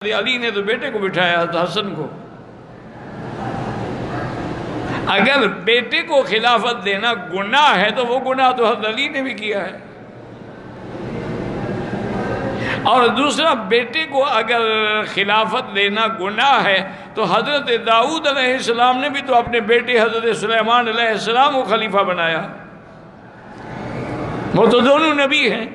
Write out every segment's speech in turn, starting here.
علی نے تو بیٹے کو بٹھایا تھا، حسن کو۔ اگر بیٹے کو خلافت دینا گناہ ہے تو وہ گناہ تو حضرت علی نے بھی کیا ہے۔ اور دوسرا، بیٹے کو اگر خلافت دینا گناہ ہے تو حضرت داؤد علیہ السلام نے بھی تو اپنے بیٹے حضرت سلیمان علیہ السلام کو خلیفہ بنایا، وہ تو دونوں نبی ہیں۔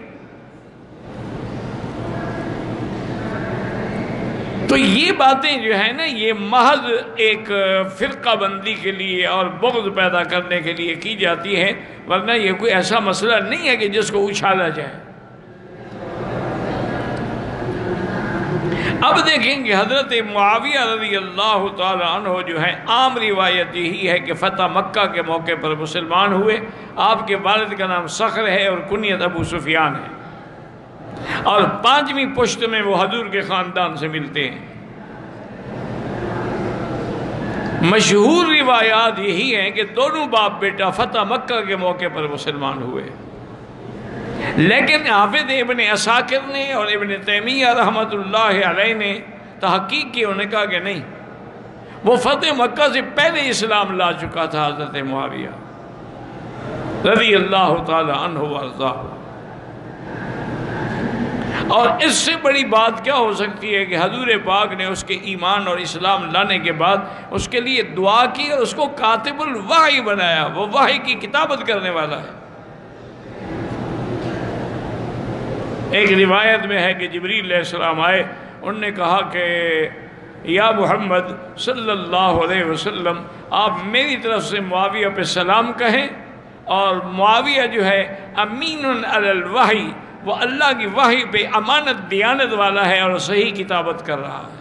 تو یہ باتیں جو ہیں نا، یہ محض ایک فرقہ بندی کے لیے اور بغض پیدا کرنے کے لیے کی جاتی ہیں، ورنہ یہ کوئی ایسا مسئلہ نہیں ہے کہ جس کو اچھالا جائے۔ اب دیکھیں کہ حضرت معاویہ رضی اللہ تعالی عنہ جو ہیں، عام روایت یہی ہے کہ فتح مکہ کے موقع پر مسلمان ہوئے۔ آپ کے والد کا نام صخر ہے اور کنیت ابو سفیان ہے، اور 5ویں پشت میں وہ حضور کے خاندان سے ملتے ہیں۔ مشہور روایات یہی ہیں کہ دونوں باپ بیٹا فتح مکہ کے موقع پر مسلمان ہوئے، لیکن حافظ ابن عساکر نے اور ابن تیمیہ رحمۃ اللہ علیہ نے تحقیق کی، انہوں نے کہا کہ نہیں، وہ فتح مکہ سے پہلے اسلام لا چکا تھا حضرت معاویہ رضی اللہ تعالی عنہ وارضاہ۔ اور اس سے بڑی بات کیا ہو سکتی ہے کہ حضور پاک نے اس کے ایمان اور اسلام لانے کے بعد اس کے لیے دعا کی اور اس کو کاتب الوحی بنایا، وہ وحی کی کتابت کرنے والا ہے۔ ایک روایت میں ہے کہ جبریل علیہ السلام آئے، انہوں نے کہا کہ یا محمد صلی اللہ علیہ وسلم، آپ میری طرف سے معاویہ پہ سلام کہیں، اور معاویہ جو ہے امین علی الوحی، وہ اللہ کی وحی پہ امانت دیانت والا ہے اور صحیح کتابت کر رہا ہے۔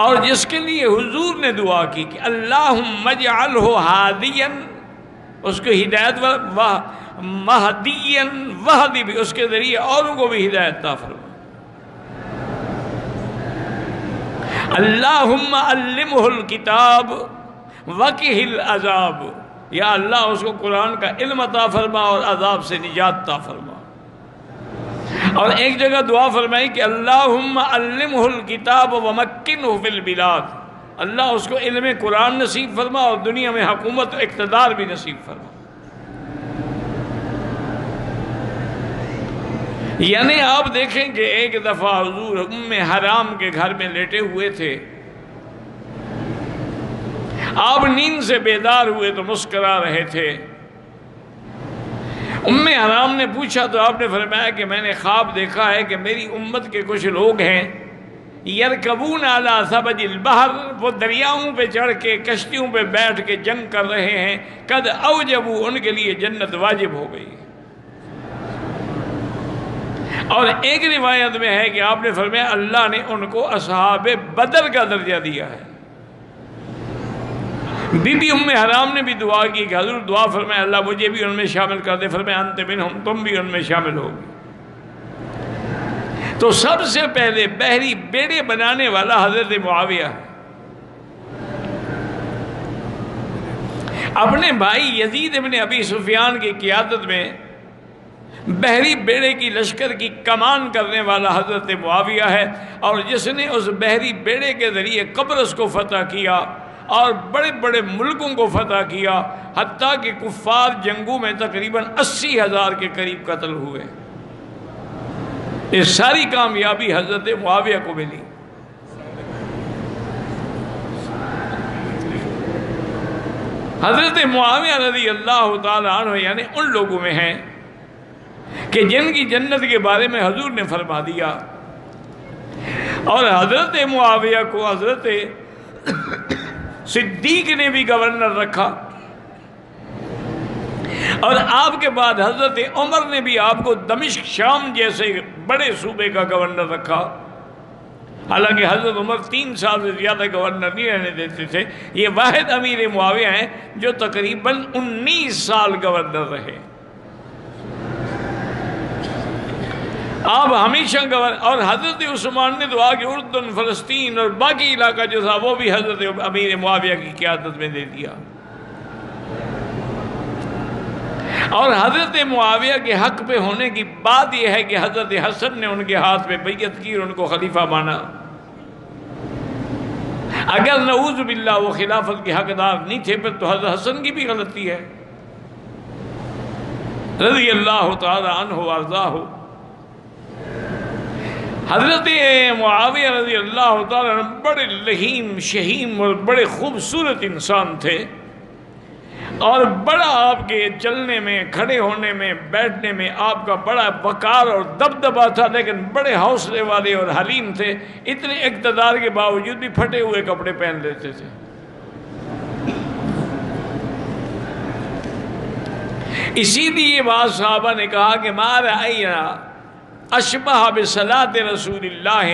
اور جس کے لیے حضور نے دعا کی کہ اللہم اجعلہ ہادیا، اس کو ہدایت مہدیا وہدی بھی، اس کے ذریعے اوروں کو بھی ہدایت عطا فرما۔ اللہم علمہ الکتاب وقہ العذاب، یا اللہ اس کو قرآن کا علم عطا فرما اور عذاب سے نجات عطا فرما۔ اور ایک جگہ دعا فرمائی کہ اللہم علمہ الکتاب ومکنہ فی البلاد، اللہ اس کو علم قرآن نصیب فرما اور دنیا میں حکومت و اقتدار بھی نصیب فرما۔ یعنی آپ دیکھیں کہ ایک دفعہ حضور ام حرام کے گھر میں لیٹے ہوئے تھے، آپ نیند سے بیدار ہوئے تو مسکرا رہے تھے۔ ام حرام نے پوچھا تو آپ نے فرمایا کہ میں نے خواب دیکھا ہے کہ میری امت کے کچھ لوگ ہیں، یرکبون علی ثبج البحر، وہ دریاؤں پہ چڑھ کے کشتیوں پہ بیٹھ کے جنگ کر رہے ہیں، قد اوجبوا، ان کے لیے جنت واجب ہو گئی۔ اور ایک روایت میں ہے کہ آپ نے فرمایا اللہ نے ان کو اصحاب بدر کا درجہ دیا ہے۔ بی بی ام حرام نے بھی دعا کی کہ حضور دعا فرمائے اللہ مجھے بھی ان میں شامل کر دے، فرمایا انت منہم، تم بھی ان میں شامل ہوگی۔ تو سب سے پہلے بحری بیڑے بنانے والا حضرت معاویہ ہے۔ اپنے بھائی یزید ابن ابی سفیان کی قیادت میں بحری بیڑے کی لشکر کی کمان کرنے والا حضرت معاویہ ہے، اور جس نے اس بحری بیڑے کے ذریعے قبرص کو فتح کیا اور بڑے بڑے ملکوں کو فتح کیا، حتیٰ کہ کفار جنگوں میں تقریباً 80,000 کے قریب قتل ہوئے۔ یہ ساری کامیابی حضرت معاویہ کو ملی۔ حضرت معاویہ رضی اللہ تعالی عنہ یعنی ان لوگوں میں ہیں کہ جن کی جنت کے بارے میں حضور نے فرما دیا، اور حضرت معاویہ کو حضرت صدیق نے بھی گورنر رکھا، اور آپ کے بعد حضرت عمر نے بھی آپ کو دمشق شام جیسے بڑے صوبے کا گورنر رکھا۔ حالانکہ حضرت عمر 3 سال سے زیادہ گورنر نہیں رہنے دیتے تھے، یہ واحد امیر معاویہ ہیں جو تقریباً 19 سال گورنر رہے۔ آپ ہمیشہ اور حضرت عثمان نے دعا کہ اردن، فلسطین اور باقی علاقہ جو تھا وہ بھی حضرت امیر معاویہ کی قیادت میں دے دیا۔ اور حضرت معاویہ کے حق پہ ہونے کی بات یہ ہے کہ حضرت حسن نے ان کے ہاتھ پہ بیعت کی اور ان کو خلیفہ مانا۔ اگر نعوذ باللہ وہ خلافت کے حقدار نہیں تھے پھر تو حضرت حسن کی بھی غلطی ہے رضی اللہ تعالی عنہ وارضاہ۔ حضرت معاویہ رضی اللہ تعالی عنہ بڑے لحیم شہیم اور بڑے خوبصورت انسان تھے، اور بڑا آپ کے چلنے میں، کھڑے ہونے میں، بیٹھنے میں آپ کا بڑا وقار اور دبدبا تھا، لیکن بڑے حوصلے والے اور حلیم تھے۔ اتنے اقتدار کے باوجود بھی پھٹے ہوئے کپڑے پہن لیتے تھے۔ اسی لیے بعض صحابہ نے کہا کہ ما رأینا اشبہ بصلاۃ رسول اللہ،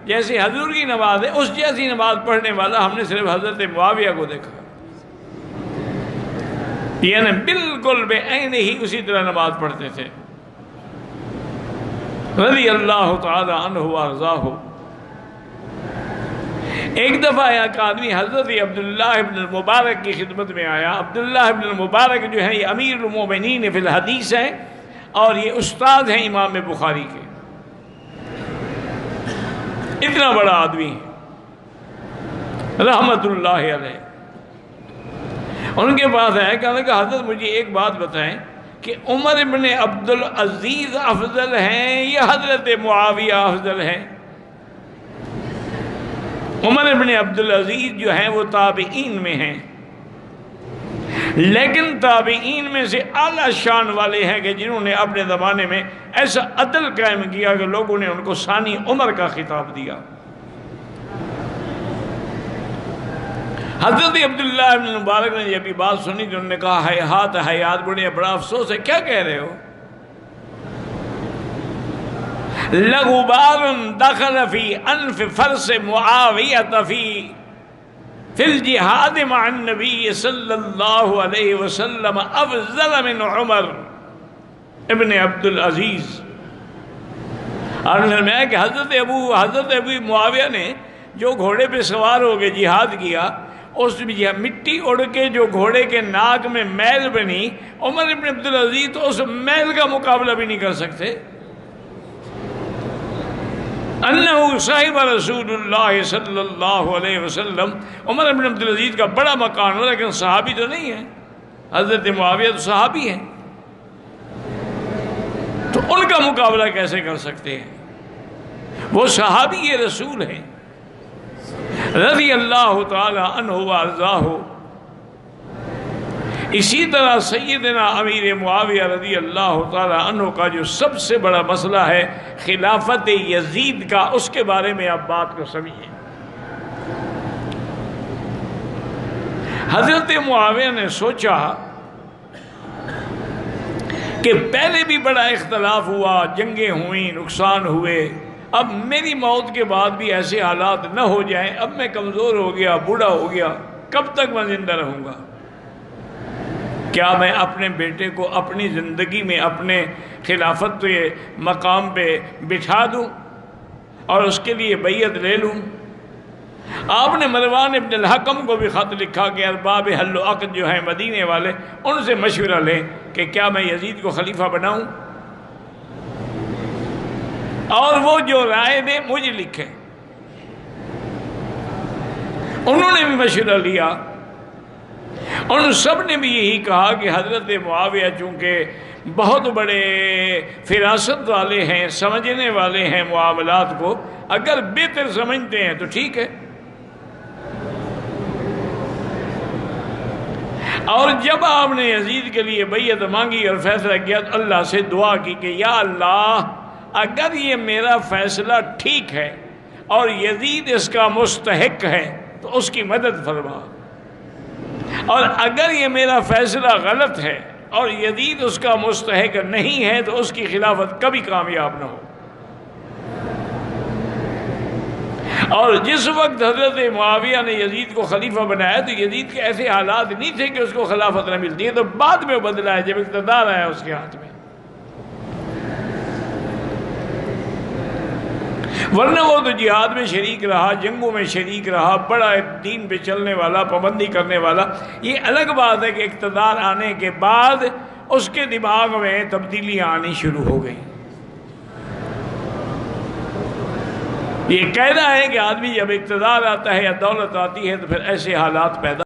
جیسے حضور کی نماز ہے اس جیسی نماز پڑھنے والا ہم نے صرف حضرت معاویہ کو دیکھا، یعنی بالکل بے عین ہی اسی طرح نماز پڑھتے تھے رضی اللہ تعالی عنہ وارضاہ۔ ایک دفعہ ایک آدمی حضرت عبداللہ ابن المبارک کی خدمت میں آیا۔ عبداللہ ابن المبارک جو ہے یہ امیر المومنین فی الحدیث ہے، اور یہ استاد ہیں امام بخاری کے، اتنا بڑا آدمی رحمت اللہ علیہ۔ ان کے پاس ہے، کہا کہ حضرت مجھے ایک بات بتائیں کہ عمر ابن عبدالعزیز افضل ہیں یا حضرت معاویہ افضل ہیں؟ عمر ابن عبدالعزیز جو ہیں وہ تابعین میں ہیں، لیکن تابعین میں سے اعلیٰ شان والے ہیں کہ جنہوں نے اپنے زمانے میں ایسا عدل قائم کیا کہ لوگوں نے ان کو ثانی عمر کا خطاب دیا۔ حضرت عبداللہ ابن مبارک نے جب یہ بات سنی تو انہوں نے کہا ہیہات حیات، بڑا افسوس ہے، کیا کہہ رہے ہو؟ لغبار دخل فی انف فرس معاویہ فی الجہاد مع النبی صلی اللہ علیہ وسلم افضل من عمر ابن عبدالعزیز۔ اور میں کہ حضرت ابو معاویہ نے جو گھوڑے پہ سوار ہو کے جہاد کیا، اس مٹی اڑ کے جو گھوڑے کے ناک میں میل بنی، عمر ابن عبدالعزیز تو اس میل کا مقابلہ بھی نہیں کر سکتے۔ انہو صاحب رسول اللہ صلی اللہ علیہ وسلم، عمر ابن عبدالعزیز کا بڑا مقام ہے لیکن صحابی تو نہیں ہے، حضرت معاویہ تو صحابی ہیں، تو ان کا مقابلہ کیسے کر سکتے ہیں؟ وہ صحابی رسول ہیں رضی اللہ تعالی عنہ وارضاہ۔ اسی طرح سیدنا امیر معاویہ رضی اللہ تعالی عنہ کا جو سب سے بڑا مسئلہ ہے خلافت یزید کا، اس کے بارے میں آپ بات کو سمجھیں۔ حضرت معاویہ نے سوچا کہ پہلے بھی بڑا اختلاف ہوا، جنگیں ہوئیں، نقصان ہوئے، اب میری موت کے بعد بھی ایسے حالات نہ ہو جائیں، اب میں کمزور ہو گیا، بوڑھا ہو گیا، کب تک میں زندہ رہوں گا؟ کیا میں اپنے بیٹے کو اپنی زندگی میں اپنے خلافت کے مقام پہ بٹھا دوں اور اس کے لیے بیعت لے لوں؟ آپ نے مروان ابن الحکم کو بھی خط لکھا کہ ارباب حل و عقد جو ہیں مدینے والے، ان سے مشورہ لیں کہ کیا میں یزید کو خلیفہ بناؤں، اور وہ جو رائے دیں مجھے لکھیں۔ انہوں نے بھی مشورہ لیا، ان سب نے بھی یہی کہا کہ حضرت معاویہ چونکہ بہت بڑے فراست والے ہیں، سمجھنے والے ہیں معاملات کو، اگر بہتر سمجھتے ہیں تو ٹھیک ہے۔ اور جب آپ نے یزید کے لیے بیعت مانگی اور فیصلہ کیا تو اللہ سے دعا کی کہ یا اللہ، اگر یہ میرا فیصلہ ٹھیک ہے اور یزید اس کا مستحق ہے تو اس کی مدد فرما، اور اگر یہ میرا فیصلہ غلط ہے اور یزید اس کا مستحق نہیں ہے تو اس کی خلافت کبھی کامیاب نہ ہو۔ اور جس وقت حضرت معاویہ نے یزید کو خلیفہ بنایا تو یزید کے ایسے حالات نہیں تھے کہ اس کو خلافت نہ ملتی ہے، تو بعد میں بدلا ہے جب اقتدار آیا اس کے ہاتھ میں، ورنہ وہ تو جہاد میں شریک رہا، جنگوں میں شریک رہا، بڑا دین پہ چلنے والا، پابندی کرنے والا۔ یہ الگ بات ہے کہ اقتدار آنے کے بعد اس کے دماغ میں تبدیلیاں آنی شروع ہو گئیں۔ یہ قاعدہ ہے کہ آدمی جب اقتدار آتا ہے یا دولت آتی ہے تو پھر ایسے حالات پیدا